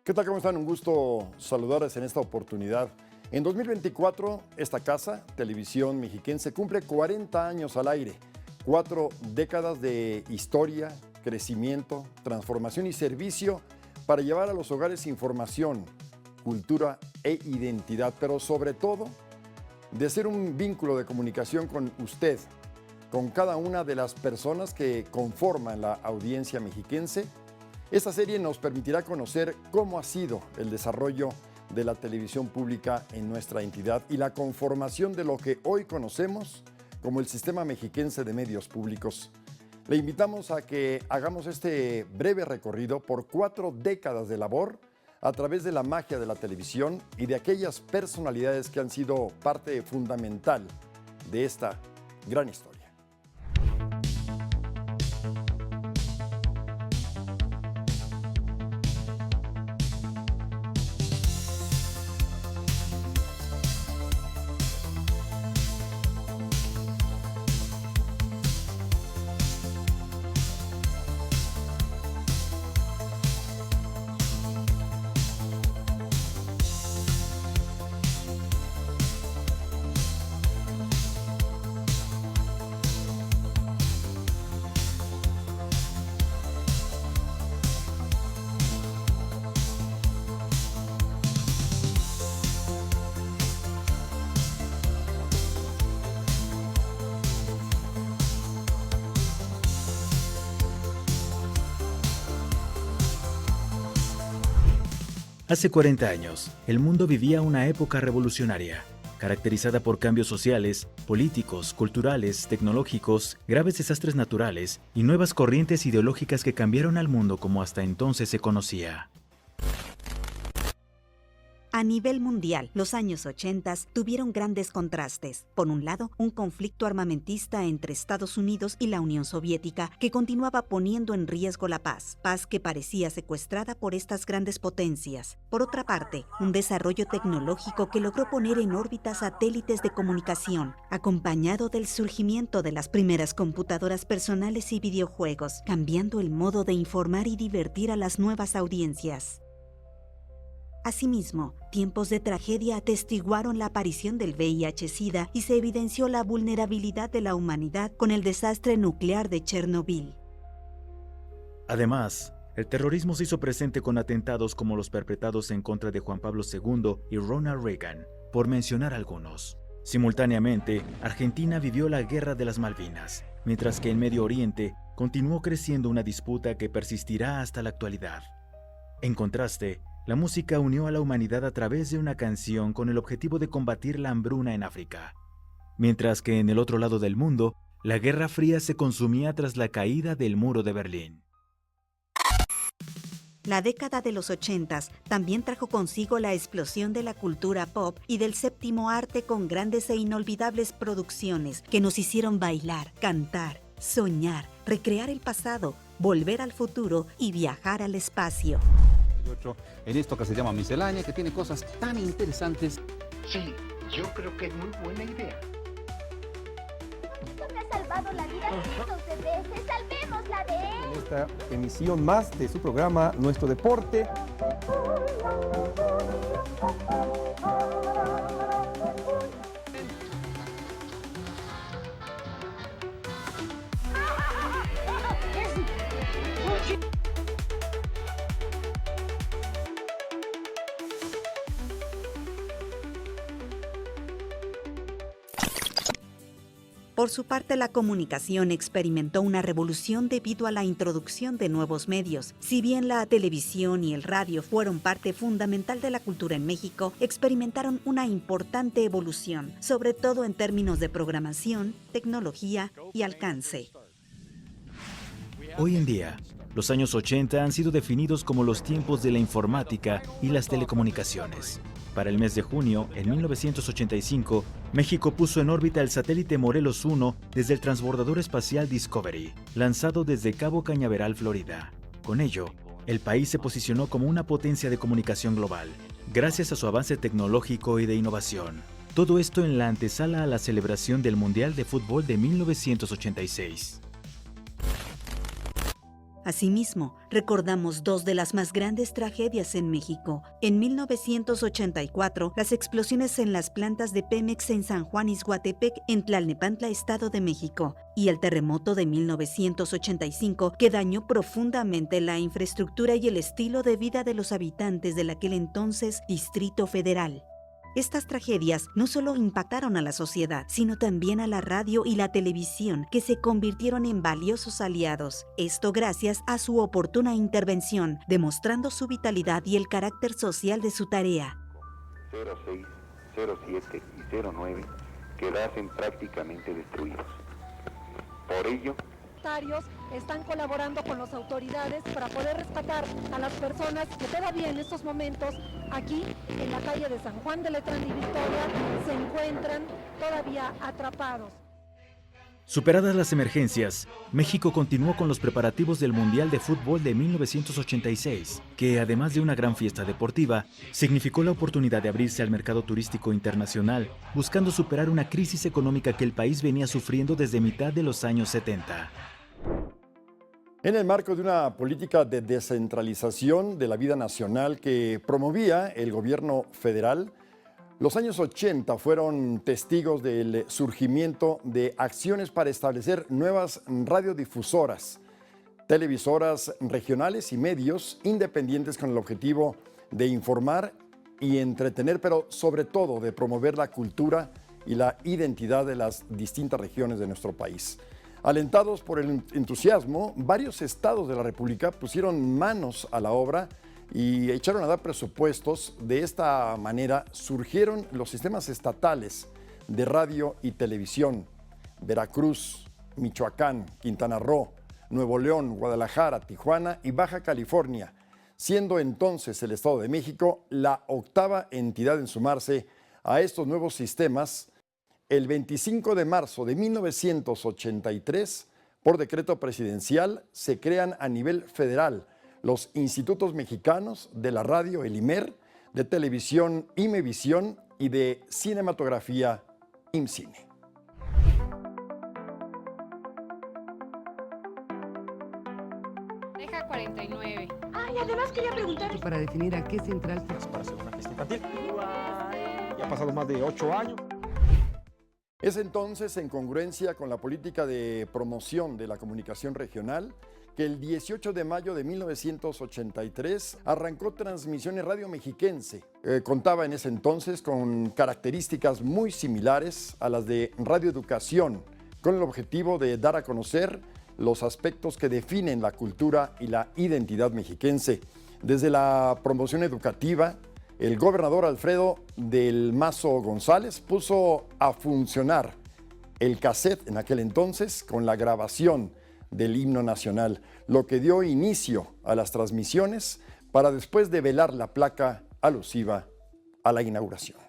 ¿Qué tal? ¿Cómo están? Un gusto saludarles en esta oportunidad. En 2024, esta casa, Televisión Mexiquense, cumple 40 años al aire. 4 décadas de historia, crecimiento, transformación y servicio para llevar a los hogares información, cultura e identidad, pero sobre todo, de ser un vínculo de comunicación con usted, con cada una de las personas que conforman la audiencia mexiquense. Esta serie nos permitirá conocer cómo ha sido el desarrollo de la televisión pública en nuestra entidad y la conformación de lo que hoy conocemos como el Sistema Mexiquense de Medios Públicos. Le invitamos a que hagamos este breve recorrido por 4 décadas de labor a través de la magia de la televisión y de aquellas personalidades que han sido parte fundamental de esta gran historia. Hace 40 años, el mundo vivía una época revolucionaria, caracterizada por cambios sociales, políticos, culturales, tecnológicos, graves desastres naturales y nuevas corrientes ideológicas que cambiaron al mundo como hasta entonces se conocía. A nivel mundial, los años 80 tuvieron grandes contrastes. Por un lado, un conflicto armamentista entre Estados Unidos y la Unión Soviética que continuaba poniendo en riesgo la paz que parecía secuestrada por estas grandes potencias. Por otra parte, un desarrollo tecnológico que logró poner en órbita satélites de comunicación, acompañado del surgimiento de las primeras computadoras personales y videojuegos, cambiando el modo de informar y divertir a las nuevas audiencias. Asimismo, tiempos de tragedia atestiguaron la aparición del VIH-Sida y se evidenció la vulnerabilidad de la humanidad con el desastre nuclear de Chernobyl. Además, el terrorismo se hizo presente con atentados como los perpetrados en contra de Juan Pablo II y Ronald Reagan, por mencionar algunos. Simultáneamente, Argentina vivió la Guerra de las Malvinas, mientras que en Medio Oriente continuó creciendo una disputa que persistirá hasta la actualidad. En contraste, la música unió a la humanidad a través de una canción con el objetivo de combatir la hambruna en África. Mientras que en el otro lado del mundo, la Guerra Fría se consumía tras la caída del muro de Berlín. La década de los 80 también trajo consigo la explosión de la cultura pop y del séptimo arte con grandes e inolvidables producciones que nos hicieron bailar, cantar, soñar, recrear el pasado, volver al futuro y viajar al espacio. En esto que se llama Miscelánea, que tiene cosas tan interesantes. Sí, yo creo que es muy buena idea. Esto me ha salvado la vida cientos de veces. ¡Salvémosla de él! En esta emisión más de su programa, Nuestro Deporte. Por su parte, la comunicación experimentó una revolución debido a la introducción de nuevos medios. Si bien la televisión y el radio fueron parte fundamental de la cultura en México, experimentaron una importante evolución, sobre todo en términos de programación, tecnología y alcance. Hoy en día, los años 80 han sido definidos como los tiempos de la informática y las telecomunicaciones. Para el mes de junio, en 1985, México puso en órbita el satélite Morelos 1 desde el transbordador espacial Discovery, lanzado desde Cabo Cañaveral, Florida. Con ello, el país se posicionó como una potencia de comunicación global, gracias a su avance tecnológico y de innovación. Todo esto en la antesala a la celebración del Mundial de Fútbol de 1986. Asimismo, recordamos dos de las más grandes tragedias en México. En 1984, las explosiones en las plantas de Pemex en San Juan Ixhuatepec, en Tlalnepantla, Estado de México, y el terremoto de 1985, que dañó profundamente la infraestructura y el estilo de vida de los habitantes del aquel entonces Distrito Federal. Estas tragedias no solo impactaron a la sociedad, sino también a la radio y la televisión, que se convirtieron en valiosos aliados. Esto gracias a su oportuna intervención, demostrando su vitalidad y el carácter social de su tarea. 06, 07 y 09 quedasen prácticamente destruidos. Por ello, están colaborando con las autoridades para poder rescatar a las personas que todavía en estos momentos aquí en la calle de San Juan de Letrán y Victoria se encuentran todavía atrapados. Superadas las emergencias, México continuó con los preparativos del Mundial de Fútbol de 1986, que además de una gran fiesta deportiva, significó la oportunidad de abrirse al mercado turístico internacional, buscando superar una crisis económica que el país venía sufriendo desde mitad de los años 70. En el marco de una política de descentralización de la vida nacional que promovía el gobierno federal, los años 80 fueron testigos del surgimiento de acciones para establecer nuevas radiodifusoras, televisoras regionales y medios independientes con el objetivo de informar y entretener, pero sobre todo de promover la cultura y la identidad de las distintas regiones de nuestro país. Alentados por el entusiasmo, varios estados de la República pusieron manos a la obra y echaron a dar presupuestos. De esta manera surgieron los sistemas estatales de radio y televisión: Veracruz, Michoacán, Quintana Roo, Nuevo León, Guadalajara, Tijuana y Baja California, siendo entonces el Estado de México la octava entidad en sumarse a estos nuevos sistemas. El 25 de marzo de 1983, por decreto presidencial, se crean a nivel federal los Institutos Mexicanos de la Radio, el IMER, de Televisión, IMEVisión, y de Cinematografía, IMCINE. Deja 49. Y además quería preguntar para definir a qué central para hacer una fiesta infantil. Ya ha pasado más de 8 años. Es entonces, en congruencia con la política de promoción de la comunicación regional, que el 18 de mayo de 1983 arrancó Transmisiones Radio Mexiquense. Contaba en ese entonces con características muy similares a las de Radio Educación, con el objetivo de dar a conocer los aspectos que definen la cultura y la identidad mexiquense. Desde la promoción educativa, el gobernador Alfredo del Mazo González puso a funcionar el cassette en aquel entonces con la grabación del himno nacional, lo que dio inicio a las transmisiones para después develar la placa alusiva a la inauguración.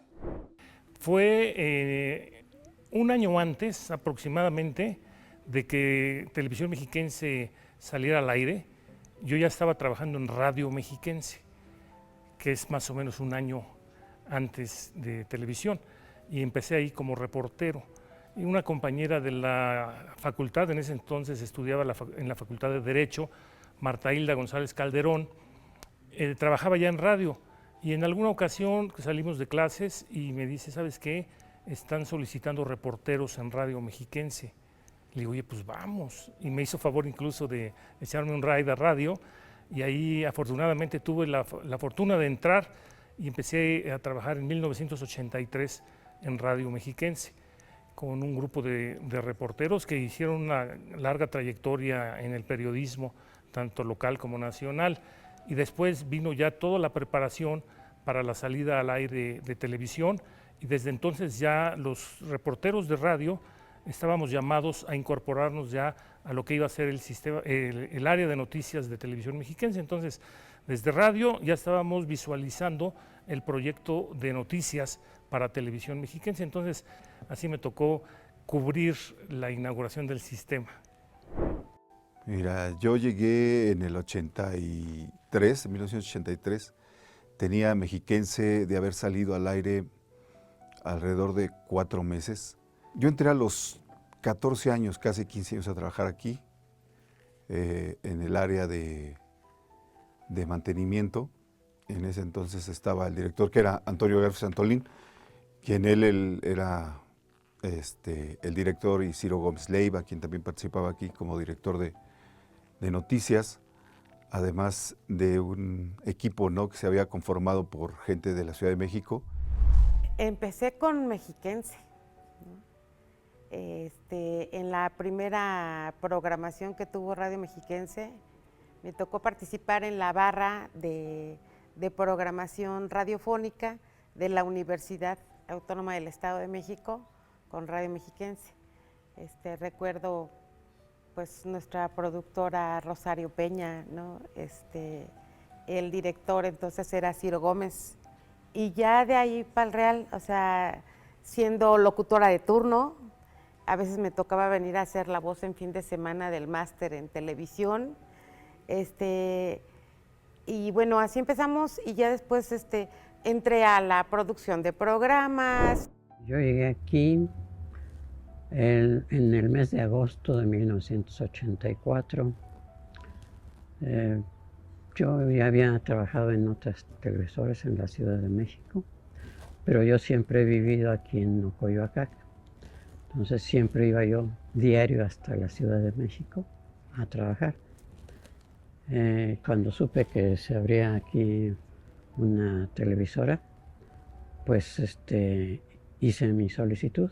Fue un año antes aproximadamente de que Televisión Mexiquense saliera al aire. Yo ya estaba trabajando en Radio Mexiquense, que es más o menos un año antes de televisión, y empecé ahí como reportero. Y una compañera de la facultad, en ese entonces estudiaba en la Facultad de Derecho, Marta Hilda González Calderón, trabajaba ya en radio, y en alguna ocasión salimos de clases y me dice, ¿sabes qué? Están solicitando reporteros en Radio Mexiquense. Le digo, oye, pues vamos, y me hizo favor incluso de echarme un ride a radio, y ahí afortunadamente tuve la fortuna de entrar y empecé a trabajar en 1983 en Radio Mexiquense con un grupo de reporteros que hicieron una larga trayectoria en el periodismo, tanto local como nacional, y después vino ya toda la preparación para la salida al aire de televisión, y desde entonces ya los reporteros de radio estábamos llamados a incorporarnos ya a lo que iba a ser el sistema, el área de noticias de Televisión Mexiquense. Entonces, desde radio ya estábamos visualizando el proyecto de noticias para Televisión Mexiquense. Entonces, así me tocó cubrir la inauguración del sistema. Mira, yo llegué en el 83, en 1983, tenía Mexiquense de haber salido al aire alrededor de 4 meses. Yo entré a los 14 años, casi 15 años a trabajar aquí. en el área de mantenimiento. En ese entonces estaba el director, que era Antonio García Santolín, quien él era el director, y Ciro Gómez Leiva, quien también participaba aquí como director de noticias, además de un equipo, ¿no?, que se había conformado por gente de la Ciudad de México. Empecé con Mexiquense, ¿no? En la primera programación que tuvo Radio Mexiquense, me tocó participar en la barra de programación radiofónica de la Universidad Autónoma del Estado de México con Radio Mexiquense. Recuerdo pues nuestra productora Rosario Peña, ¿no? El director entonces era Ciro Gómez, y ya de ahí para el Real, o sea, siendo locutora de turno, a veces me tocaba venir a hacer la voz en fin de semana del máster en televisión, y bueno, así empezamos, y ya después entré a la producción de programas. Yo llegué aquí en el mes de agosto de 1984. Yo ya había trabajado en otras televisoras en la Ciudad de México, pero yo siempre he vivido aquí en Ocoyoacac. Entonces siempre iba yo diario hasta la Ciudad de México a trabajar. Cuando supe que se abría aquí una televisora, pues hice mi solicitud.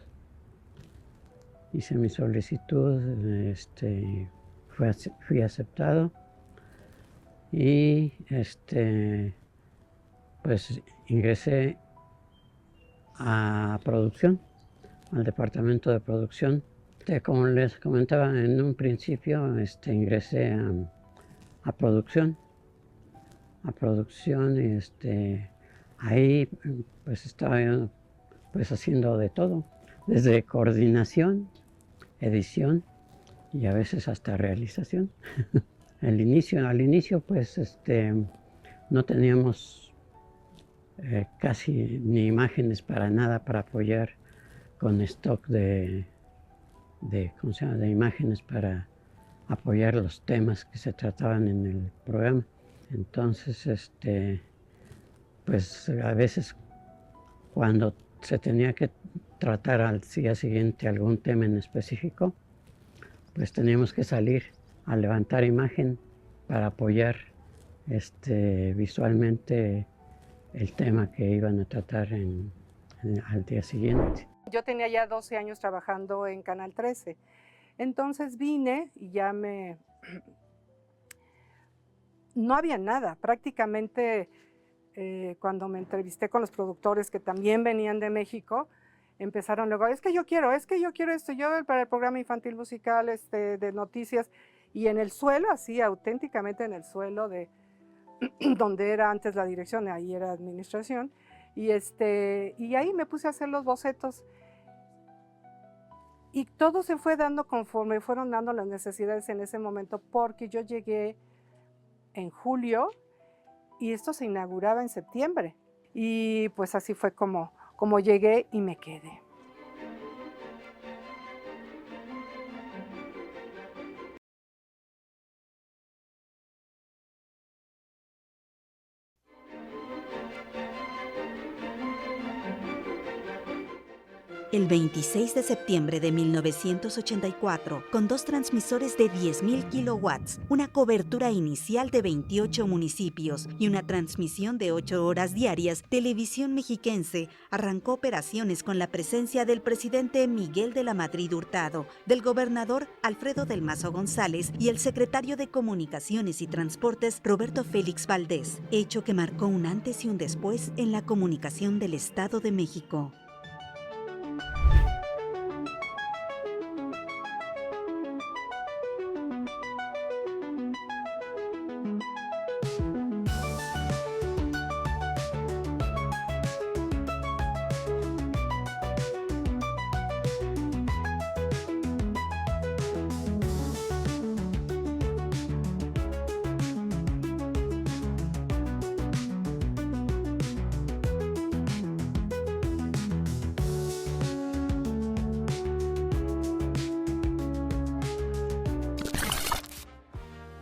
Fui aceptado y pues ingresé a producción, al departamento de producción. Como les comentaba en un principio, ingresé a producción y ahí pues estaba yo pues haciendo de todo, desde coordinación, edición y a veces hasta realización. Al inicio pues no teníamos casi ni imágenes para nada para apoyar con stock de imágenes para apoyar los temas que se trataban en el programa. Entonces, pues a veces cuando se tenía que tratar al día siguiente algún tema en específico, pues teníamos que salir a levantar imagen para apoyar visualmente el tema que iban a tratar al día siguiente. Yo tenía ya 12 años trabajando en Canal 13. Entonces vine y ya no había nada. Prácticamente cuando me entrevisté con los productores que también venían de México, empezaron luego, es que yo quiero esto, yo para el programa infantil musical de noticias, y en el suelo, así auténticamente en el suelo de donde era antes la dirección, ahí era administración, y ahí me puse a hacer los bocetos. Y todo se fue dando conforme fueron dando las necesidades en ese momento, porque yo llegué en julio y esto se inauguraba en septiembre. Y pues así fue como llegué y me quedé. El 26 de septiembre de 1984, con 2 transmisores de 10.000 kilowatts, una cobertura inicial de 28 municipios y una transmisión de 8 horas diarias, Televisión Mexiquense arrancó operaciones con la presencia del presidente Miguel de la Madrid Hurtado, del gobernador Alfredo del Mazo González y el secretario de Comunicaciones y Transportes Roberto Félix Valdés, hecho que marcó un antes y un después en la comunicación del Estado de México.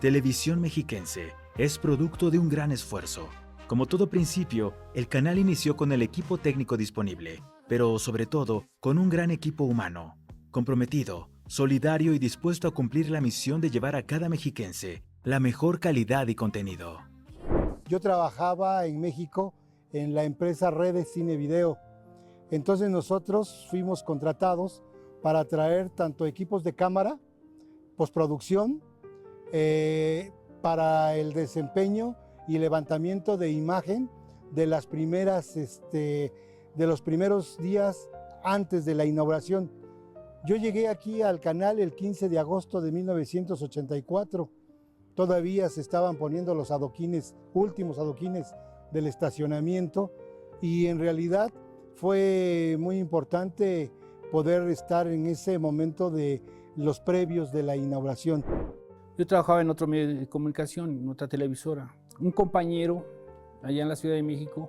Televisión Mexiquense es producto de un gran esfuerzo. Como todo principio, el canal inició con el equipo técnico disponible, pero sobre todo con un gran equipo humano, comprometido, solidario y dispuesto a cumplir la misión de llevar a cada mexiquense la mejor calidad y contenido. Yo trabajaba en México en la empresa Redes Cine Video. Entonces nosotros fuimos contratados para traer tanto equipos de cámara, postproducción, para el desempeño y levantamiento de imagen de las primeras, de los primeros días antes de la inauguración. Yo llegué aquí al canal el 15 de agosto de 1984. Todavía se estaban poniendo los adoquines, últimos adoquines del estacionamiento, y en realidad fue muy importante poder estar en ese momento de los previos de la inauguración. Yo trabajaba en otro medio de comunicación, en otra televisora. Un compañero allá en la Ciudad de México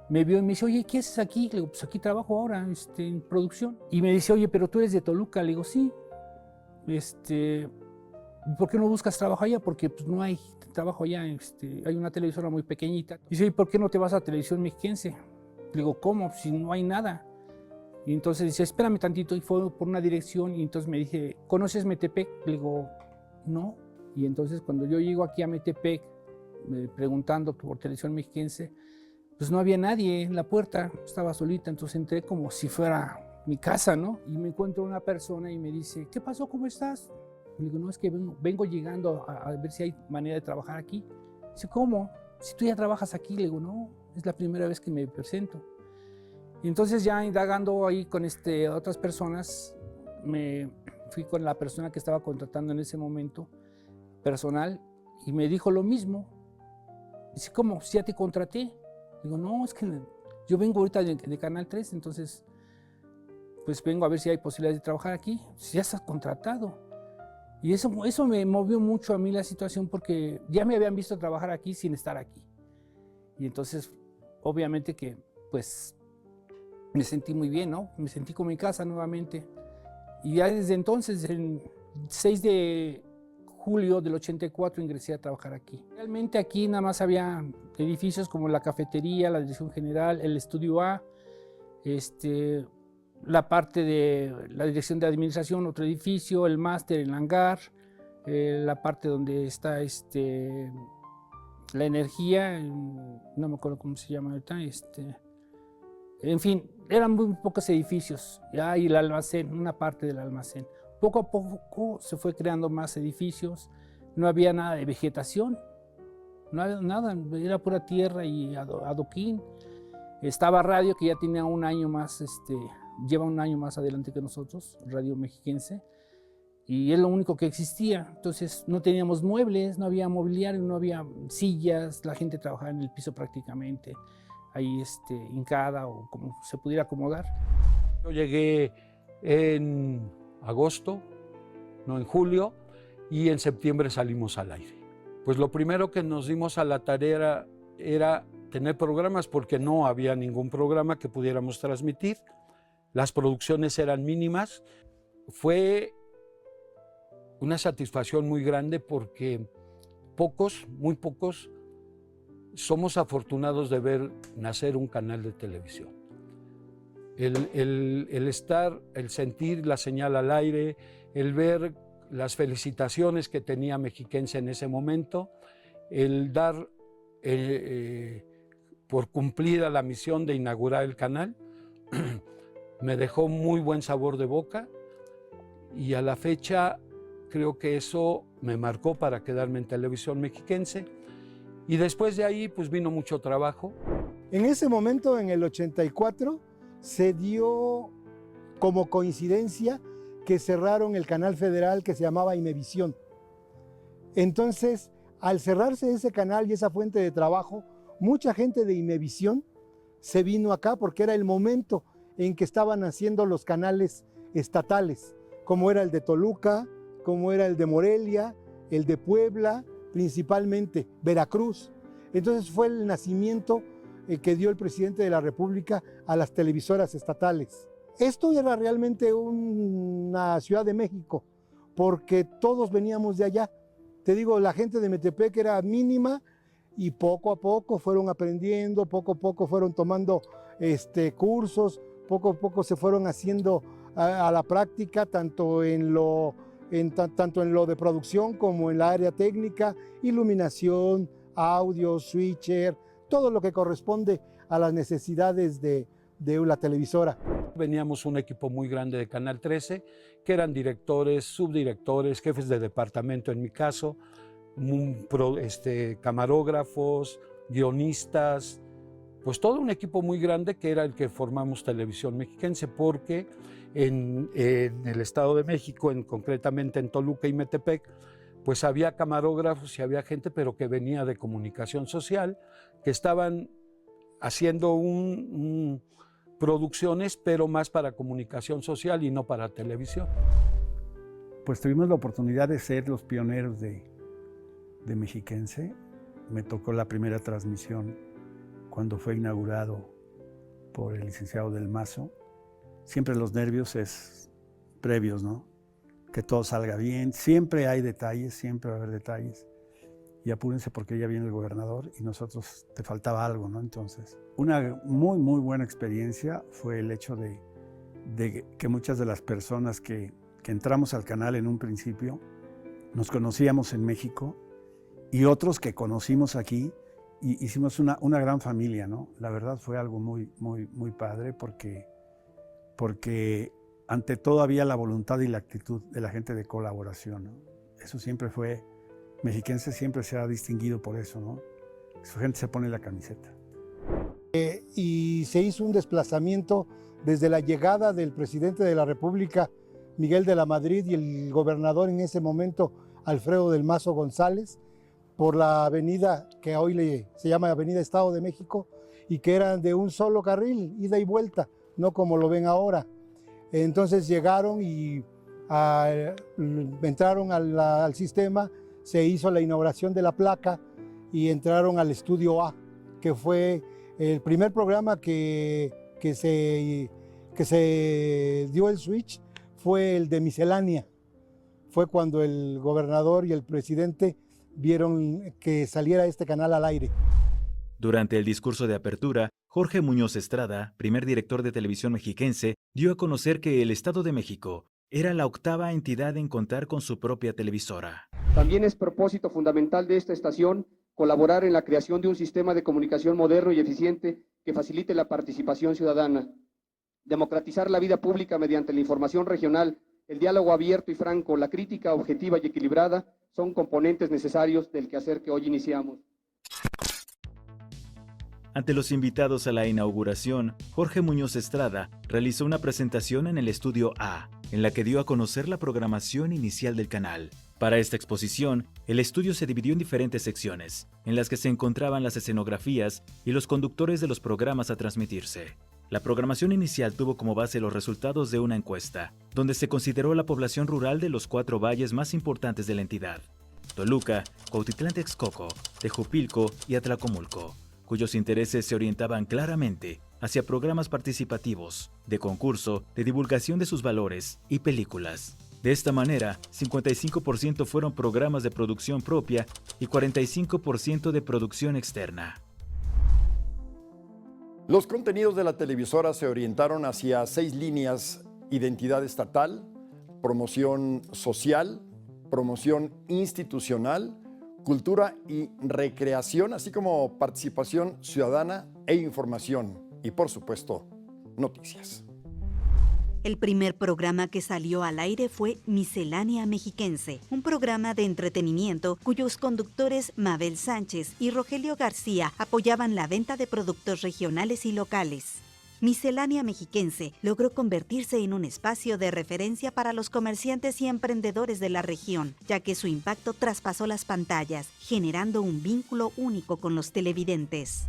me vio y me dice, oye, ¿qué haces aquí? Le digo, pues aquí trabajo ahora en producción. Y me dice, oye, pero tú eres de Toluca. Le digo, sí. ¿Por qué no buscas trabajo allá? Porque pues, no hay trabajo allá, hay una televisora muy pequeñita. Y dice, ¿y por qué no te vas a Televisión Mexiquense? Le digo, ¿cómo? Si no hay nada. Y entonces dice, espérame tantito, y fue por una dirección, y entonces me dije, ¿conoces Metepec? Le digo, no. Y entonces cuando yo llego aquí a Metepec, preguntando por Televisión Mexiquense, pues no había nadie en la puerta, estaba solita, entonces entré como si fuera mi casa, ¿no? Y me encuentro una persona y me dice, ¿qué pasó? ¿Cómo estás? Le digo, no, es que vengo llegando a ver si hay manera de trabajar aquí. Dice, ¿cómo? Si tú ya trabajas aquí. Le digo, no, es la primera vez que me presento. Y entonces ya indagando ahí con otras personas, me fui con la persona que estaba contratando en ese momento, personal, y me dijo lo mismo. Dice, ¿cómo? Si ya te contraté. Digo, no, es que yo vengo ahorita de Canal 3, entonces pues vengo a ver si hay posibilidades de trabajar aquí. Si ya estás contratado. Y eso me movió mucho a mí la situación porque ya me habían visto trabajar aquí sin estar aquí. Y entonces, obviamente que, pues, me sentí muy bien, ¿no? Me sentí como en casa nuevamente. Y ya desde entonces, el 6 de julio del 84, ingresé a trabajar aquí. Realmente aquí nada más había edificios como la cafetería, la dirección general, el estudio A, la parte de la dirección de administración, otro edificio, el máster, el hangar, la parte donde está la energía, no me acuerdo cómo se llama ahorita, en fin, eran muy pocos edificios, ¿ya? Y el almacén, una parte del almacén. Poco a poco se fue creando más edificios, no había nada de vegetación, no había nada, era pura tierra y adoquín. Estaba radio, que ya tenía un año más, lleva un año más adelante que nosotros, Radio Mexiquense, y es lo único que existía. Entonces no teníamos muebles, no había mobiliario, no había sillas, la gente trabajaba en el piso prácticamente, ahí hincada o como se pudiera acomodar. Yo llegué en agosto, no en julio, y en septiembre salimos al aire. Pues lo primero que nos dimos a la tarea era tener programas porque no había ningún programa que pudiéramos transmitir. Las producciones eran mínimas. Fue una satisfacción muy grande porque muy pocos, somos afortunados de ver nacer un canal de televisión. El sentir la señal al aire, el ver las felicitaciones que tenía Mexiquense en ese momento, el dar por cumplida la misión de inaugurar el canal, me dejó muy buen sabor de boca y a la fecha creo que eso me marcó para quedarme en Televisión Mexiquense y después de ahí pues vino mucho trabajo. En ese momento, en el 84, se dio como coincidencia que cerraron el canal federal que se llamaba Imevisión. Entonces, al cerrarse ese canal y esa fuente de trabajo, mucha gente de Imevisión se vino acá porque era el momento en que estaban haciendo los canales estatales, como era el de Toluca, como era el de Morelia, el de Puebla, principalmente Veracruz. Entonces fue el nacimiento que dio el presidente de la República a las televisoras estatales. Esto era realmente una Ciudad de México, porque todos veníamos de allá. te digo, la gente de Metepec era mínima y poco a poco fueron aprendiendo, poco a poco fueron tomando cursos, poco a poco se fueron haciendo a la práctica, tanto en lo de producción como en la área técnica, iluminación, audio, switcher, todo lo que corresponde a las necesidades de la televisora. Veníamos un equipo muy grande de Canal 13, que eran directores, subdirectores, jefes de departamento en mi caso, camarógrafos, guionistas, pues todo un equipo muy grande que era el que formamos Televisión Mexiquense, porque en el Estado de México, concretamente en Toluca y Metepec, pues había camarógrafos y había gente, pero que venía de comunicación social, que estaban haciendo producciones, pero más para comunicación social y no para televisión. Pues tuvimos la oportunidad de ser los pioneros de Mexiquense. Me tocó la primera transmisión cuando fue inaugurado por el licenciado Del Mazo. Siempre los nervios es previos, ¿no? Que todo salga bien. Siempre hay detalles, siempre va a haber detalles. Y apúrense porque ya viene el gobernador y nosotros te faltaba algo, ¿no? Entonces, una muy, muy buena experiencia fue el hecho de que muchas de las personas que entramos al canal en un principio nos conocíamos en México y otros que conocimos aquí y hicimos una gran familia, ¿no? La verdad fue algo muy, muy, muy padre porque ante todo había la voluntad y la actitud de la gente de colaboración, ¿no? Eso siempre fue, Mexiquense siempre se ha distinguido por eso, ¿no? Su gente se pone la camiseta. Y se hizo un desplazamiento desde la llegada del presidente de la República, Miguel de la Madrid, y el gobernador en ese momento, Alfredo del Mazo González, por la avenida que hoy se llama Avenida Estado de México y que era de un solo carril, ida y vuelta, no como lo ven ahora. Entonces llegaron y entraron al sistema, se hizo la inauguración de la placa y entraron al Estudio A, que fue el primer programa que se dio el switch, fue el de Miscelánea. Fue cuando el gobernador y el presidente vieron que saliera este canal al aire. Durante el discurso de apertura, Jorge Muñoz Estrada, primer director de Televisión Mexiquense, dio a conocer que el Estado de México era la octava entidad en contar con su propia televisora. También es propósito fundamental de esta estación colaborar en la creación de un sistema de comunicación moderno y eficiente que facilite la participación ciudadana, democratizar la vida pública mediante la información regional, el diálogo abierto y franco, la crítica objetiva y equilibrada son componentes necesarios del quehacer que hoy iniciamos. Ante los invitados a la inauguración, Jorge Muñoz Estrada realizó una presentación en el Estudio A, en la que dio a conocer la programación inicial del canal. Para esta exposición, el estudio se dividió en diferentes secciones, en las que se encontraban las escenografías y los conductores de los programas a transmitirse. La programación inicial tuvo como base los resultados de una encuesta, donde se consideró la población rural de los 4 valles más importantes de la entidad: Toluca, Cuautitlán Texcoco, Tejupilco y Atlacomulco, cuyos intereses se orientaban claramente hacia programas participativos, de concurso, de divulgación de sus valores y películas. De esta manera, 55% fueron programas de producción propia y 45% de producción externa. Los contenidos de la televisora se orientaron hacia 6 líneas: identidad estatal, promoción social, promoción institucional, cultura y recreación, así como participación ciudadana e información. Y por supuesto, noticias. El primer programa que salió al aire fue Miscelánea Mexiquense, un programa de entretenimiento cuyos conductores Mabel Sánchez y Rogelio García apoyaban la venta de productos regionales y locales. Miscelánea Mexiquense logró convertirse en un espacio de referencia para los comerciantes y emprendedores de la región, ya que su impacto traspasó las pantallas, generando un vínculo único con los televidentes.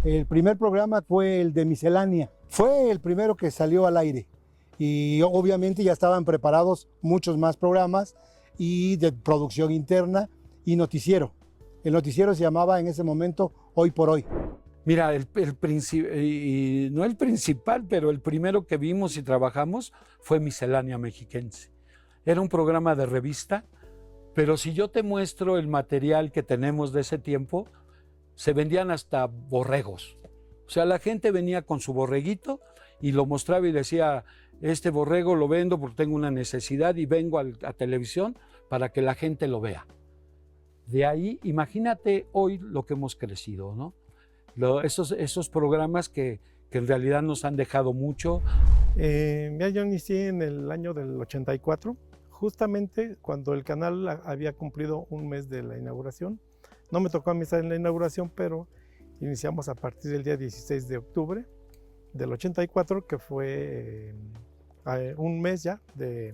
El primer programa fue el de Miscelánea. Fue el primero que salió al aire. Y obviamente ya estaban preparados muchos más programas y de producción interna y noticiero. El noticiero se llamaba en ese momento Hoy por Hoy. Mira, no el principal, pero el primero que vimos y trabajamos fue Miscelánea Mexiquense. Era un programa de revista, Pero si yo te muestro el material que tenemos de ese tiempo, se vendían hasta borregos. O sea, la gente venía con su borreguito y lo mostraba y decía, este borrego lo vendo porque tengo una necesidad y vengo a televisión para que la gente lo vea. De ahí, imagínate hoy lo que hemos crecido, ¿no? Esos programas que en realidad nos han dejado mucho. Yo inicié en el año del 84, justamente cuando el canal había cumplido un mes de la inauguración. No me tocó a mí estar en la inauguración, pero iniciamos a partir del día 16 de octubre del 84, que fue un mes ya de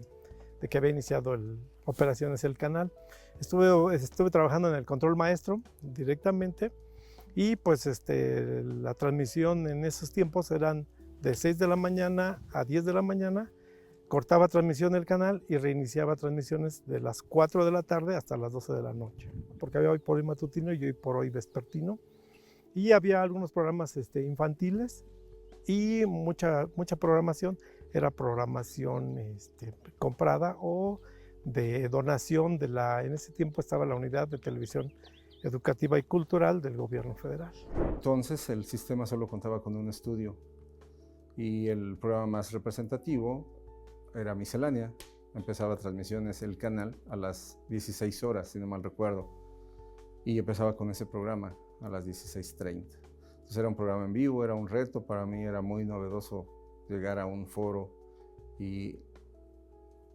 que había iniciado operaciones el canal. Estuve trabajando en el control maestro directamente y pues la transmisión en esos tiempos eran de 6 de la mañana a 10 de la mañana, cortaba transmisión el canal y reiniciaba transmisiones de las 4 de la tarde hasta las 12 de la noche, porque había Hoy por Hoy matutino y Hoy por Hoy vespertino, y había algunos programas infantiles y mucha programación era programación comprada o de donación en ese tiempo estaba la Unidad de Televisión Educativa y Cultural del Gobierno Federal. Entonces el sistema solo contaba con un estudio y el programa más representativo era Miscelánea. Empezaba transmisiones el canal a las 16 horas, si no mal recuerdo, y empezaba con ese programa a las 16:30. Entonces era un programa en vivo, era un reto, para mí era muy novedoso llegar a un foro y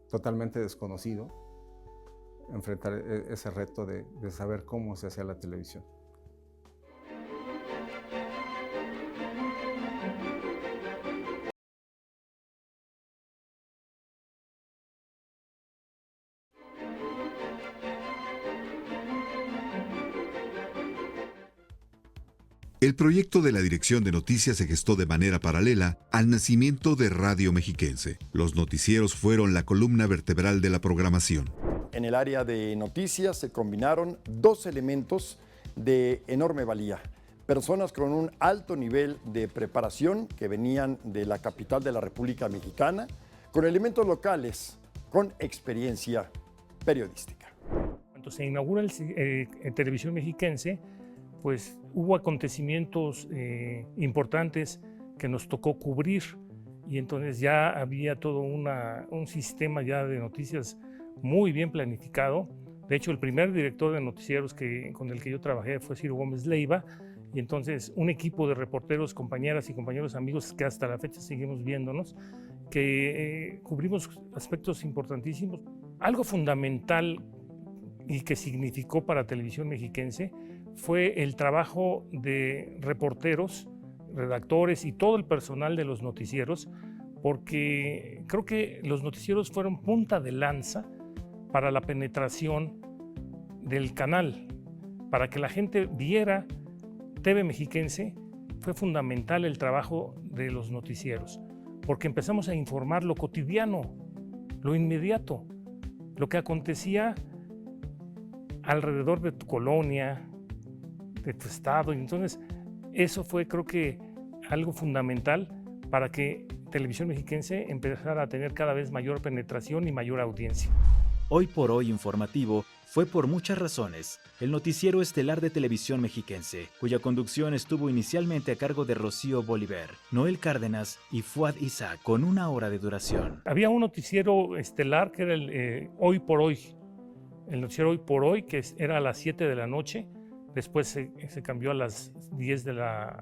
totalmente desconocido, enfrentar ese reto de saber cómo se hacía la televisión. El proyecto de la Dirección de Noticias se gestó de manera paralela al nacimiento de Radio Mexiquense. Los noticieros fueron la columna vertebral de la programación. En el área de noticias se combinaron dos elementos de enorme valía. Personas con un alto nivel de preparación que venían de la capital de la República Mexicana, con elementos locales, con experiencia periodística. Cuando se inaugura en Televisión Mexiquense, pues hubo acontecimientos importantes que nos tocó cubrir y entonces ya había todo un sistema ya de noticias muy bien planificado. De hecho, el primer director de noticieros con el que yo trabajé fue Ciro Gómez Leiva, y entonces un equipo de reporteros, compañeras y compañeros amigos que hasta la fecha seguimos viéndonos, que cubrimos aspectos importantísimos. Algo fundamental y que significó para Televisión Mexiquense fue el trabajo de reporteros, redactores y todo el personal de los noticieros, porque creo que los noticieros fueron punta de lanza para la penetración del canal. Para que la gente viera TV Mexiquense fue fundamental el trabajo de los noticieros, porque empezamos a informar lo cotidiano, lo inmediato, lo que acontecía alrededor de tu colonia, de tu estado. Y entonces eso fue, creo que, algo fundamental para que Televisión Mexiquense empezara a tener cada vez mayor penetración y mayor audiencia. Hoy por Hoy informativo fue por muchas razones el noticiero estelar de Televisión Mexiquense, cuya conducción estuvo inicialmente a cargo de Rocío Bolívar, Noel Cárdenas y Fuad Isaac, con 1 hora de duración. Había un noticiero estelar que era el Hoy por Hoy, el noticiero Hoy por Hoy, que era a las 7 de la noche, después se cambió a las 10 de la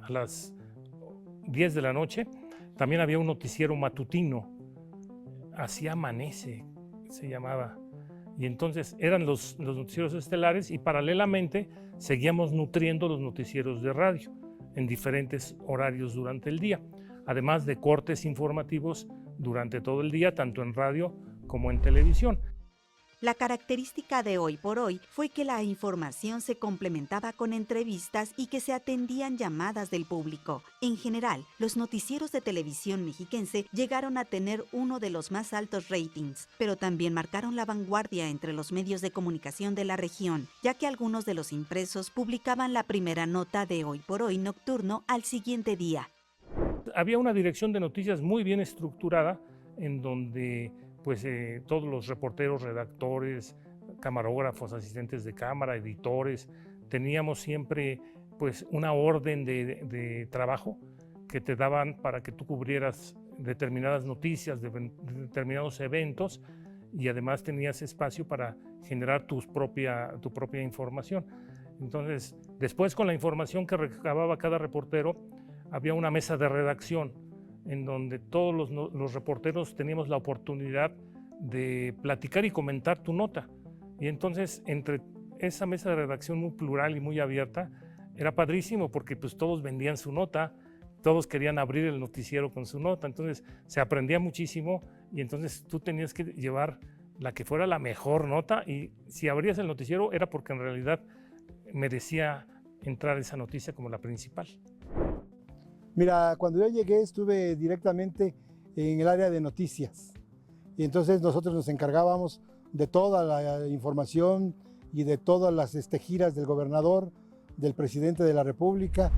noche. También había un noticiero matutino, Así Amanece se llamaba, y entonces eran los noticieros estelares, y paralelamente seguíamos nutriendo los noticieros de radio en diferentes horarios durante el día, además de cortes informativos durante todo el día, tanto en radio como en televisión. La característica de Hoy por Hoy fue que la información se complementaba con entrevistas y que se atendían llamadas del público. En general, los noticieros de Televisión Mexiquense llegaron a tener uno de los más altos ratings, pero también marcaron la vanguardia entre los medios de comunicación de la región, ya que algunos de los impresos publicaban la primera nota de Hoy por Hoy nocturno al siguiente día. Había una dirección de noticias muy bien estructurada, en donde pues todos los reporteros, redactores, camarógrafos, asistentes de cámara, editores. Teníamos siempre pues una orden de trabajo que te daban para que tú cubrieras determinadas noticias de determinados eventos, y además tenías espacio para generar tu propia información. Entonces, después, con la información que recababa cada reportero, había una mesa de redacción en donde todos los reporteros teníamos la oportunidad de platicar y comentar tu nota. Y entonces, entre esa mesa de redacción muy plural y muy abierta, era padrísimo porque pues todos vendían su nota, todos querían abrir el noticiero con su nota, entonces se aprendía muchísimo, y entonces tú tenías que llevar la que fuera la mejor nota, y si abrías el noticiero era porque en realidad merecía entrar esa noticia como la principal. Mira, cuando yo llegué estuve directamente en el área de noticias, y entonces nosotros nos encargábamos de toda la información y de todas las giras del gobernador, del presidente de la República.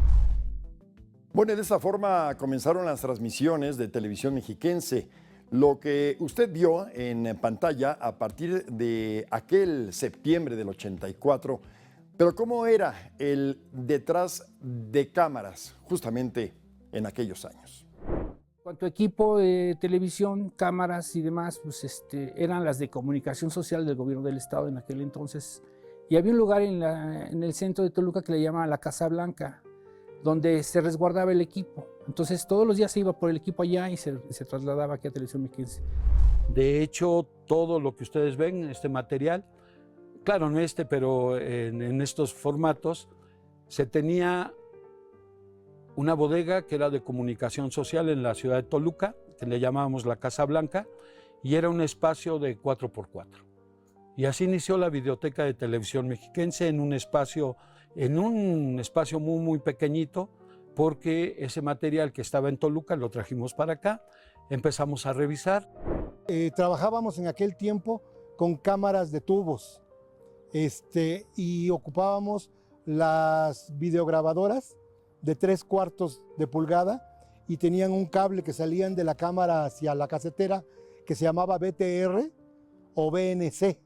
Bueno, de esa forma comenzaron las transmisiones de Televisión Mexiquense. Lo que usted vio en pantalla a partir de aquel septiembre del 84, pero ¿cómo era el detrás de cámaras justamente en aquellos años? En cuanto a equipo de televisión, cámaras y demás, pues eran las de comunicación social del gobierno del estado en aquel entonces. Y había un lugar en el centro de Toluca que le llamaban la Casa Blanca, donde se resguardaba el equipo. Entonces todos los días se iba por el equipo allá y se trasladaba aquí a Televisión Mexiquense. De hecho, todo lo que ustedes ven, este material, claro, no pero en estos formatos, se tenía una bodega que era de comunicación social en la ciudad de Toluca, que le llamábamos la Casa Blanca, y era un espacio de 4x4. Y así inició la videoteca de Televisión Mexiquense en un espacio muy, muy pequeñito, porque ese material que estaba en Toluca lo trajimos para acá, empezamos a revisar. Trabajábamos en aquel tiempo con cámaras de tubos y ocupábamos las videograbadoras de 3/4 de pulgada y tenían un cable que salían de la cámara hacia la casetera que se llamaba BTR o BNC,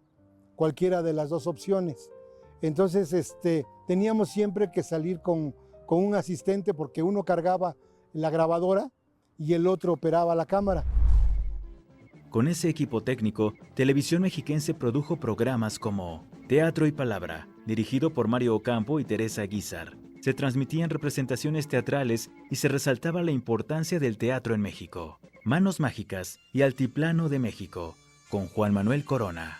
cualquiera de las dos opciones. Entonces teníamos siempre que salir con un asistente porque uno cargaba la grabadora y el otro operaba la cámara. Con ese equipo técnico, Televisión Mexiquense produjo programas como Teatro y Palabra, dirigido por Mario Ocampo y Teresa Guizar. Se transmitían representaciones teatrales y se resaltaba la importancia del teatro en México. Manos Mágicas y Altiplano de México, con Juan Manuel Corona.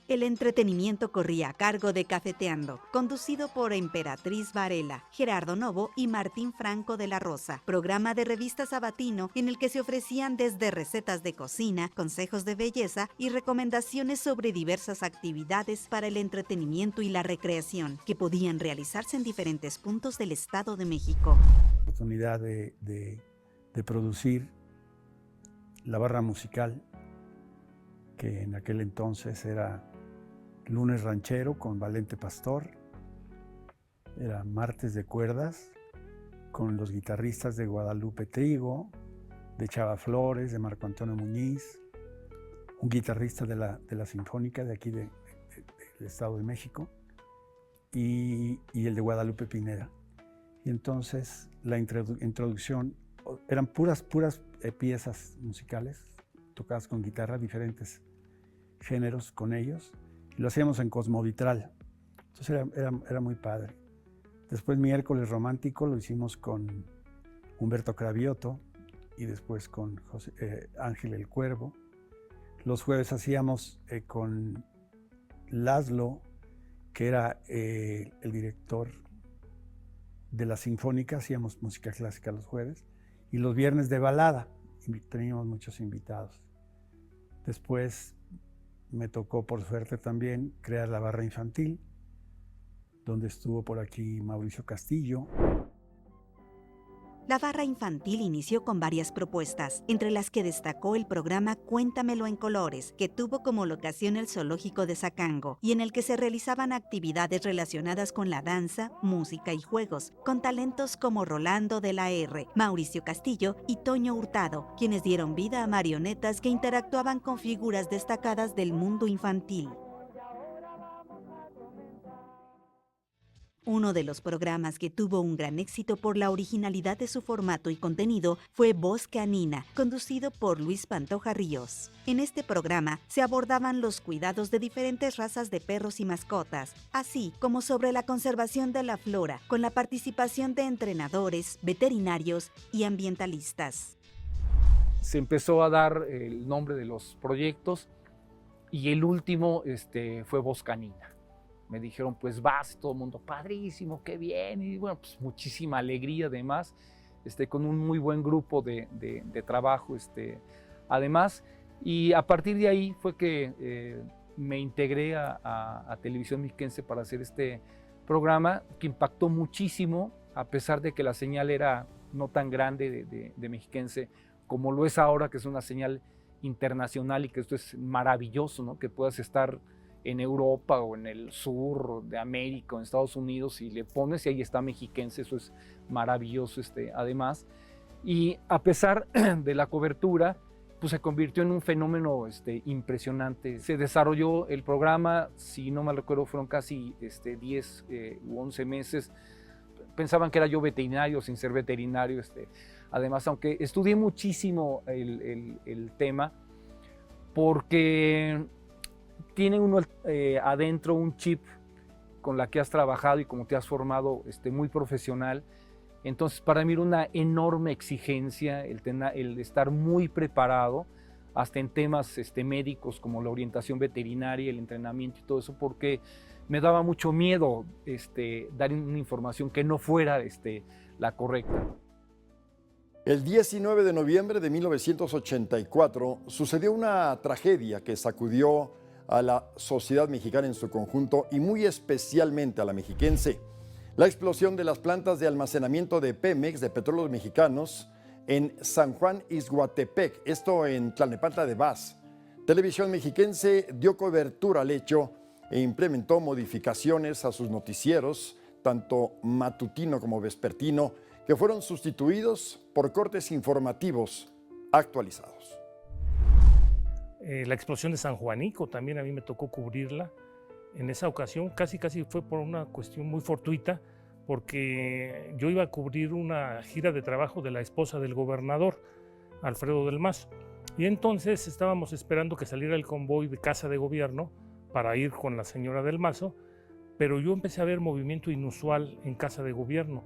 El entretenimiento corría a cargo de Cafeteando, conducido por Emperatriz Varela, Gerardo Novo y Martín Franco de la Rosa, programa de revista sabatino en el que se ofrecían desde recetas de cocina, consejos de belleza y recomendaciones sobre diversas actividades para el entretenimiento y la recreación, que podían realizarse en diferentes puntos del Estado de México. La oportunidad de producir la barra musical, que en aquel entonces era Lunes Ranchero con Valente Pastor, era Martes de Cuerdas con los guitarristas de Guadalupe Trigo, de Chava Flores, de Marco Antonio Muñiz, un guitarrista de la Sinfónica de aquí del Estado de México, y el de Guadalupe Pineda. Y entonces la introducción eran puras piezas musicales tocadas con guitarra, diferentes géneros con ellos, y lo hacíamos en Cosmovitral. Entonces era muy padre. Después Miércoles Romántico lo hicimos con Humberto Cravioto y después con Ángel el Cuervo. Los jueves hacíamos con Laszlo, que era el director de la Sinfónica, hacíamos música clásica los jueves, y los viernes de balada, teníamos muchos invitados. Después me tocó, por suerte también, crear la barra infantil, donde estuvo por aquí Mauricio Castillo. La barra infantil inició con varias propuestas, entre las que destacó el programa Cuéntamelo en Colores, que tuvo como locación el Zoológico de Zacango, y en el que se realizaban actividades relacionadas con la danza, música y juegos, con talentos como Rolando de la R, Mauricio Castillo y Toño Hurtado, quienes dieron vida a marionetas que interactuaban con figuras destacadas del mundo infantil. Uno de los programas que tuvo un gran éxito por la originalidad de su formato y contenido fue Voz Canina, conducido por Luis Pantoja Ríos. En este programa se abordaban los cuidados de diferentes razas de perros y mascotas, así como sobre la conservación de la flora, con la participación de entrenadores, veterinarios y ambientalistas. Se empezó a dar el nombre de los proyectos y el último fue Voz Canina. Me dijeron, pues vas, todo el mundo, padrísimo, qué bien, y bueno, pues muchísima alegría además, con un muy buen grupo de trabajo, además, y a partir de ahí fue que me integré a Televisión Mexiquense para hacer este programa que impactó muchísimo, a pesar de que la señal era no tan grande de Mexiquense como lo es ahora, que es una señal internacional y que esto es maravilloso, ¿no? Que puedas estar en Europa o en el sur de América o en Estados Unidos y le pones y ahí está Mexiquense, eso es maravilloso además. Y a pesar de la cobertura, pues se convirtió en un fenómeno impresionante. Se desarrolló el programa, si no mal recuerdo, fueron casi 10 u 11 meses. Pensaban que era yo veterinario sin ser veterinario. Además, aunque estudié muchísimo el tema, porque tiene uno adentro un chip con la que has trabajado y como te has formado muy profesional. Entonces, para mí era una enorme exigencia el estar muy preparado, hasta en temas médicos como la orientación veterinaria, el entrenamiento y todo eso, porque me daba mucho miedo dar una información que no fuera la correcta. El 19 de noviembre de 1984 sucedió una tragedia que sacudió a la sociedad mexicana en su conjunto y muy especialmente a la mexiquense. La explosión de las plantas de almacenamiento de Pemex, de Petróleos Mexicanos, en San Juan Ixhuatepec, esto en Tlalnepantla de Vaz. Televisión Mexiquense dio cobertura al hecho e implementó modificaciones a sus noticieros, tanto matutino como vespertino, que fueron sustituidos por cortes informativos actualizados. La explosión de San Juanico también a mí me tocó cubrirla. En esa ocasión casi fue por una cuestión muy fortuita, porque yo iba a cubrir una gira de trabajo de la esposa del gobernador, Alfredo del Mazo. Y entonces estábamos esperando que saliera el convoy de Casa de Gobierno para ir con la señora del Mazo, pero yo empecé a ver movimiento inusual en Casa de Gobierno.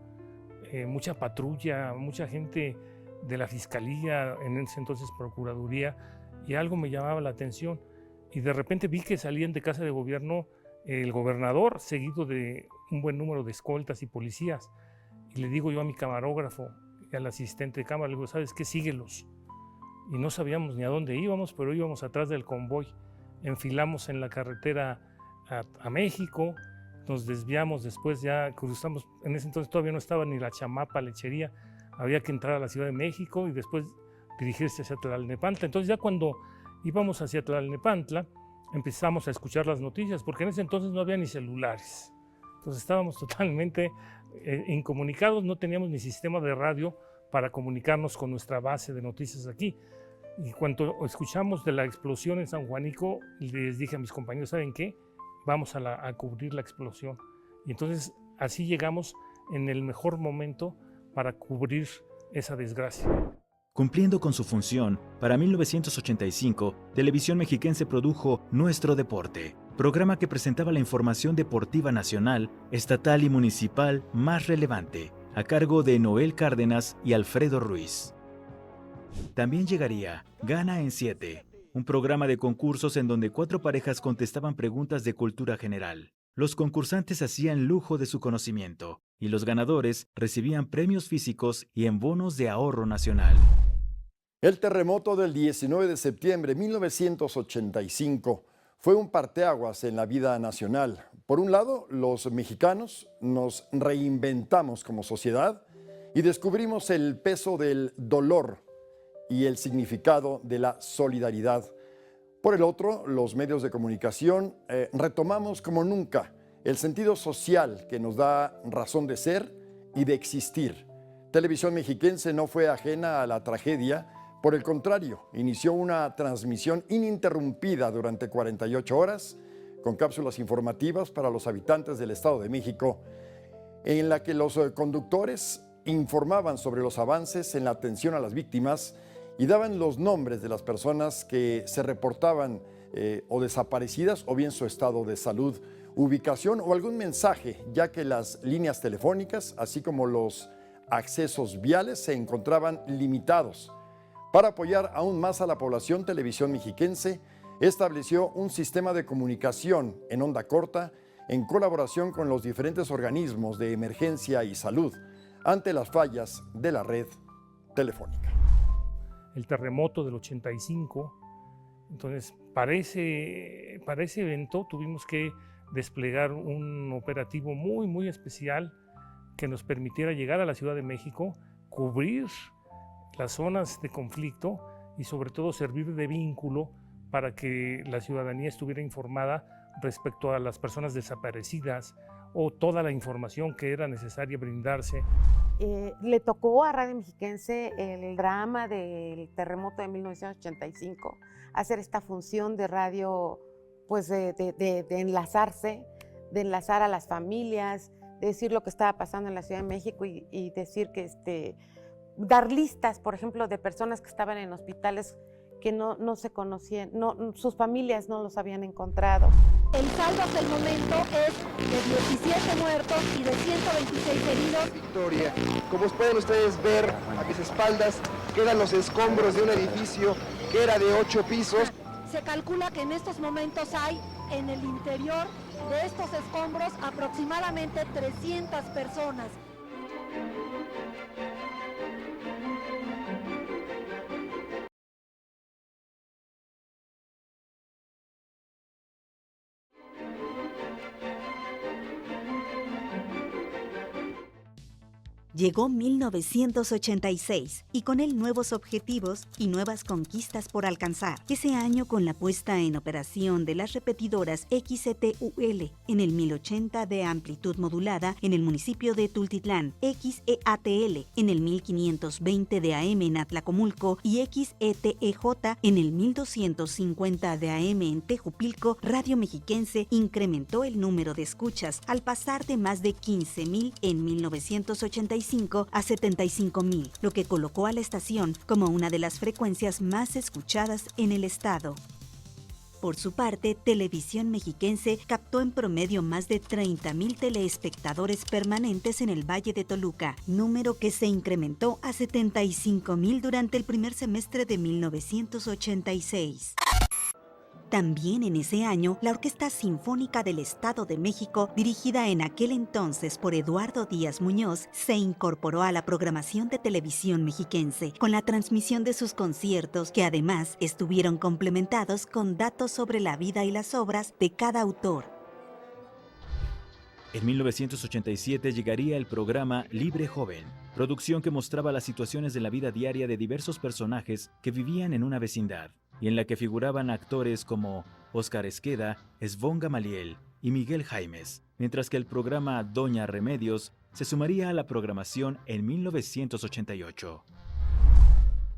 Mucha patrulla, mucha gente de la Fiscalía, en ese entonces Procuraduría, y algo me llamaba la atención. Y de repente vi que salían de Casa de Gobierno el gobernador, seguido de un buen número de escoltas y policías. Y le digo yo a mi camarógrafo y al asistente de cámara, le digo, ¿sabes qué? Síguelos. Y no sabíamos ni a dónde íbamos, pero íbamos atrás del convoy. Enfilamos en la carretera a México, nos desviamos, después ya cruzamos, en ese entonces todavía no estaba ni la Chamapa, lechería, había que entrar a la Ciudad de México y después dirigirse hacia Tlalnepantla. Entonces ya cuando íbamos hacia Tlalnepantla, empezamos a escuchar las noticias, porque en ese entonces no había ni celulares. Entonces estábamos totalmente incomunicados, no teníamos ni sistema de radio para comunicarnos con nuestra base de noticias aquí. Y cuando escuchamos de la explosión en San Juanico, les dije a mis compañeros, ¿saben qué? Vamos a cubrir la explosión. Y entonces así llegamos en el mejor momento para cubrir esa desgracia. Cumpliendo con su función, para 1985, Televisión Mexiquense produjo Nuestro Deporte, programa que presentaba la información deportiva nacional, estatal y municipal más relevante, a cargo de Noel Cárdenas y Alfredo Ruiz. También llegaría Gana en 7, un programa de concursos en donde 4 parejas contestaban preguntas de cultura general. Los concursantes hacían lujo de su conocimiento y los ganadores recibían premios físicos y en bonos de ahorro nacional. El terremoto del 19 de septiembre de 1985 fue un parteaguas en la vida nacional. Por un lado, los mexicanos nos reinventamos como sociedad y descubrimos el peso del dolor y el significado de la solidaridad. Por el otro, los medios de comunicación retomamos como nunca el sentido social que nos da razón de ser y de existir. Televisión Mexiquense no fue ajena a la tragedia, por el contrario, inició una transmisión ininterrumpida durante 48 horas con cápsulas informativas para los habitantes del Estado de México en la que los conductores informaban sobre los avances en la atención a las víctimas y daban los nombres de las personas que se reportaban o desaparecidas, o bien su estado de salud, ubicación o algún mensaje, ya que las líneas telefónicas, así como los accesos viales, se encontraban limitados. Para apoyar aún más a la población, Televisión Mexiquense estableció un sistema de comunicación en onda corta en colaboración con los diferentes organismos de emergencia y salud ante las fallas de la red telefónica. El terremoto del 85, entonces para ese evento tuvimos que desplegar un operativo muy especial que nos permitiera llegar a la Ciudad de México, cubrir las zonas de conflicto y sobre todo servir de vínculo para que la ciudadanía estuviera informada respecto a las personas desaparecidas o toda la información que era necesaria brindarse. Le tocó a Radio Mexiquense el drama del terremoto de 1985, hacer esta función de radio, pues de enlazarse, de enlazar a las familias, de decir lo que estaba pasando en la Ciudad de México y decir que dar listas, por ejemplo, de personas que estaban en hospitales que no se conocían, sus familias no los habían encontrado. El saldo hasta el momento es de 17 muertos y de 126 heridos. Victoria, como pueden ustedes ver a mis espaldas, quedan los escombros de un edificio que era de 8 pisos. Se calcula que en estos momentos hay en el interior de estos escombros aproximadamente 300 personas. Llegó 1986 y con él nuevos objetivos y nuevas conquistas por alcanzar. Ese año, con la puesta en operación de las repetidoras XETUL en el 1080 de amplitud modulada en el municipio de Tultitlán, XEATL en el 1520 de AM en Atlacomulco y XETEJ en el 1250 de AM en Tejupilco, Radio Mexiquense incrementó el número de escuchas al pasar de más de 15,000 en 1985 a 75,000, lo que colocó a la estación como una de las frecuencias más escuchadas en el estado. Por su parte, Televisión Mexiquense captó en promedio más de 30,000 teleespectadores permanentes en el Valle de Toluca, número que se incrementó a 75,000 durante el primer semestre de 1986. También en ese año, la Orquesta Sinfónica del Estado de México, dirigida en aquel entonces por Eduardo Díaz Muñoz, se incorporó a la programación de Televisión Mexiquense, con la transmisión de sus conciertos, que además estuvieron complementados con datos sobre la vida y las obras de cada autor. En 1987 llegaría el programa Libre Joven, producción que mostraba las situaciones de la vida diaria de diversos personajes que vivían en una vecindad, y en la que figuraban actores como Óscar Esqueda, Svon Gamaliel y Miguel Jaimes, mientras que el programa Doña Remedios se sumaría a la programación en 1988.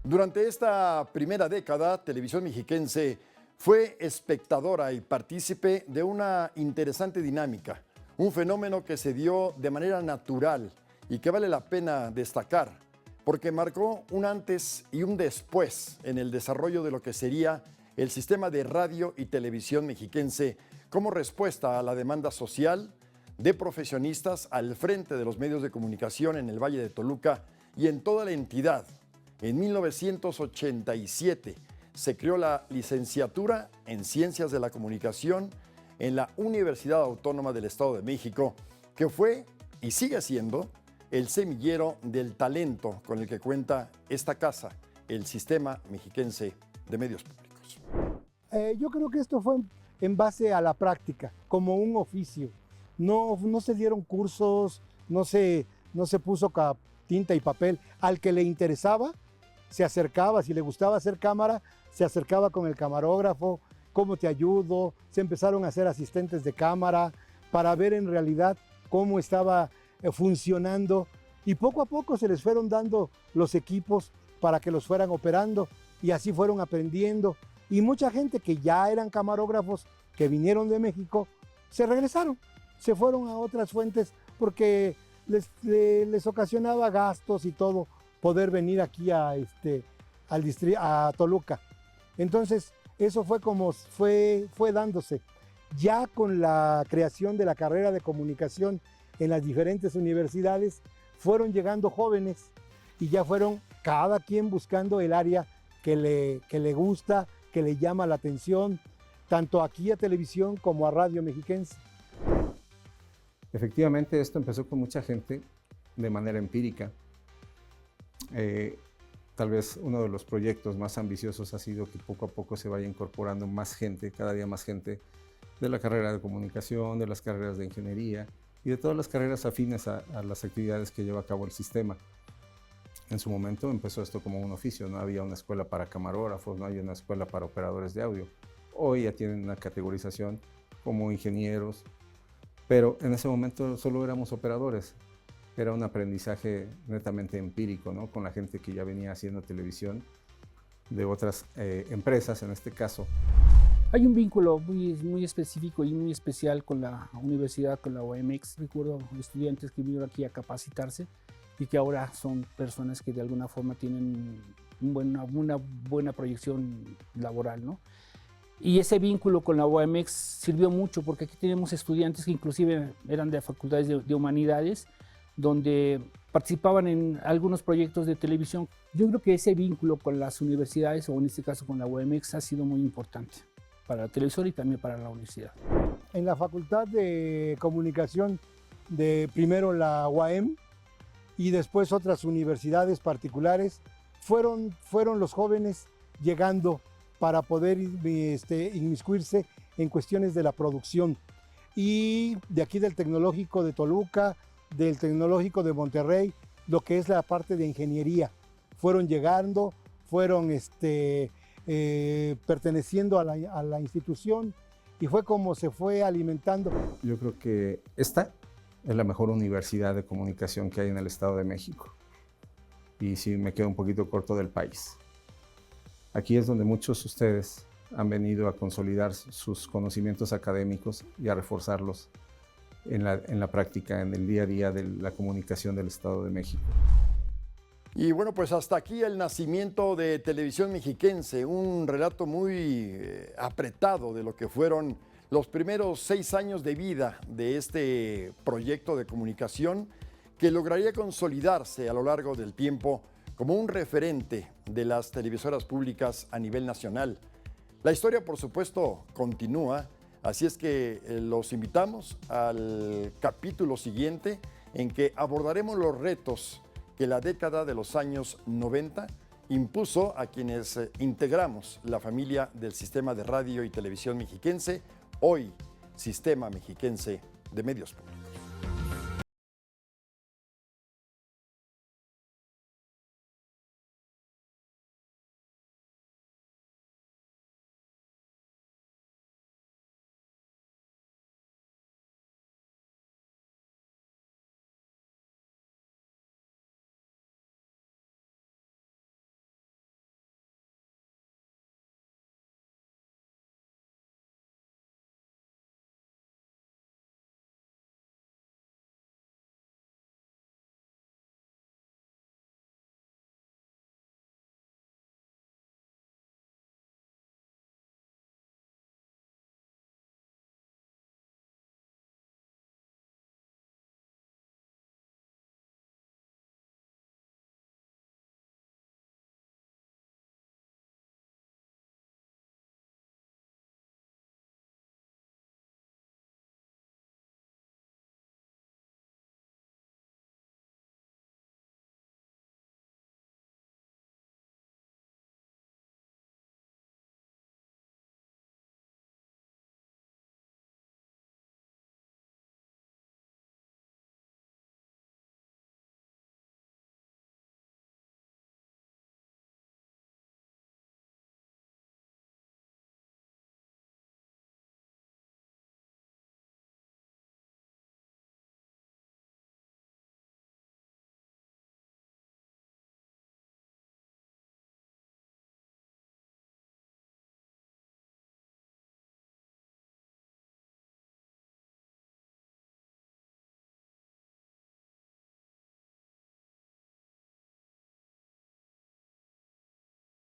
Durante esta primera década, Televisión Mexiquense fue espectadora y partícipe de una interesante dinámica, un fenómeno que se dio de manera natural y que vale la pena destacar, porque marcó un antes y un después en el desarrollo de lo que sería el sistema de radio y televisión mexiquense como respuesta a la demanda social de profesionistas al frente de los medios de comunicación en el Valle de Toluca y en toda la entidad. En 1987 se creó la licenciatura en Ciencias de la Comunicación en la Universidad Autónoma del Estado de México, que fue y sigue siendo el semillero del talento con el que cuenta esta casa, el Sistema Mexiquense de Medios Públicos. Yo creo que esto fue en base a la práctica, como un oficio. No se dieron cursos, no se puso tinta y papel. Al que le interesaba, se acercaba. Si le gustaba hacer cámara, se acercaba con el camarógrafo. ¿Cómo te ayudo? Se empezaron a hacer asistentes de cámara para ver en realidad cómo estaba funcionando, y poco a poco se les fueron dando los equipos para que los fueran operando, y así fueron aprendiendo, y mucha gente que ya eran camarógrafos que vinieron de México se regresaron, se fueron a otras fuentes porque les ocasionaba gastos y todo poder venir aquí a Toluca. Entonces, eso fue como fue dándose. Ya con la creación de la carrera de comunicación en las diferentes universidades, fueron llegando jóvenes y ya fueron cada quien buscando el área que le gusta, que le llama la atención, tanto aquí a televisión como a Radio Mexiquense. Efectivamente, esto empezó con mucha gente de manera empírica. Tal vez uno de los proyectos más ambiciosos ha sido que poco a poco se vaya incorporando más gente, cada día más gente, de la carrera de comunicación, de las carreras de ingeniería y de todas las carreras afines a las actividades que lleva a cabo el sistema. En su momento empezó esto como un oficio, no había una escuela para camarógrafos, no había una escuela para operadores de audio. Hoy ya tienen una categorización como ingenieros, pero en ese momento solo éramos operadores. Era un aprendizaje netamente empírico, ¿no? Con la gente que ya venía haciendo televisión de otras empresas, en este caso. Hay un vínculo muy específico y muy especial con la universidad, con la UAMX. Recuerdo estudiantes que vinieron aquí a capacitarse y que ahora son personas que de alguna forma tienen una buena proyección laboral, ¿no? Y ese vínculo con la UAMX sirvió mucho porque aquí tenemos estudiantes que inclusive eran de facultades de humanidades, donde participaban en algunos proyectos de televisión. Yo creo que ese vínculo con las universidades, o en este caso con la UAMX, ha sido muy importante para la televisora y también para la universidad. En la Facultad de Comunicación de primero la UAM y después otras universidades particulares, fueron los jóvenes llegando para poder inmiscuirse en cuestiones de la producción. Y de aquí del Tecnológico de Toluca, del Tecnológico de Monterrey, lo que es la parte de ingeniería. Fueron llegando, fueron perteneciendo a la institución y fue como se fue alimentando. Yo creo que esta es la mejor universidad de comunicación que hay en el Estado de México. Y sí me quedo un poquito corto del país. Aquí es donde muchos de ustedes han venido a consolidar sus conocimientos académicos y a reforzarlos en la práctica, en el día a día de la comunicación del Estado de México. Y bueno, pues hasta aquí el nacimiento de Televisión Mexiquense, un relato muy apretado de lo que fueron los primeros 6 años de vida de este proyecto de comunicación que lograría consolidarse a lo largo del tiempo como un referente de las televisoras públicas a nivel nacional. La historia, por supuesto, continúa, así es que los invitamos al capítulo siguiente en que abordaremos los retos que la década de los años 90 impuso a quienes integramos la familia del Sistema de Radio y Televisión Mexiquense, hoy Sistema Mexiquense de Medios Públicos.